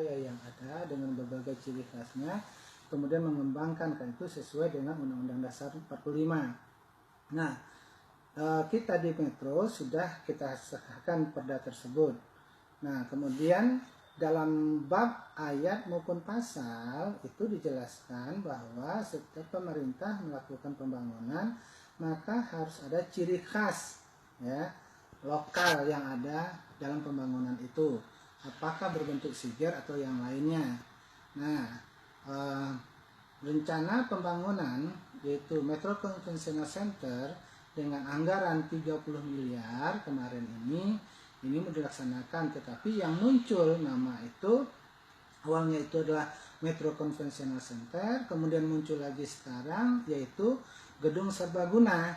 yang ada dengan berbagai ciri khasnya, kemudian mengembangkan itu sesuai dengan Undang-Undang Dasar 45. Nah, kita di Metro sudah kita sahkan perda tersebut. Nah, kemudian dalam bab ayat maupun pasal itu dijelaskan bahwa setiap pemerintah melakukan pembangunan maka harus ada ciri khas ya lokal yang ada dalam pembangunan itu, apakah berbentuk siger atau yang lainnya. Nah, rencana pembangunan yaitu Metro Convention Center dengan anggaran 30 miliar kemarin ini dilaksanakan, tetapi yang muncul nama itu awalnya itu adalah Metro Convention Center, kemudian muncul lagi sekarang yaitu Gedung Serbaguna.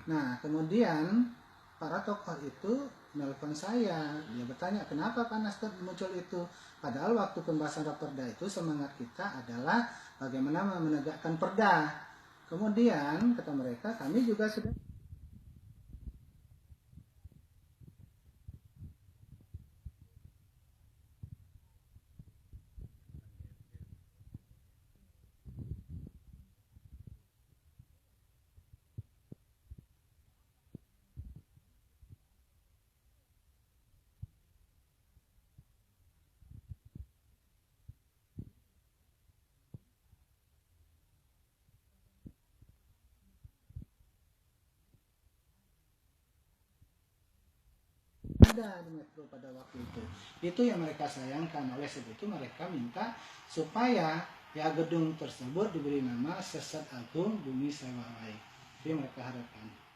Nah, kemudian para tokoh itu menelpon saya, dia bertanya kenapa Pak Nasdem muncul itu, padahal waktu pembahasan raperda itu semangat kita adalah bagaimana menegakkan perda. Kemudian kata mereka kami juga sudah ada di Metro pada waktu itu. Itu yang mereka sayangkan, oleh sebab itu mereka minta supaya ya gedung tersebut diberi nama Sesat Agung Bumi Sewawai. Itu yang mereka harapkan.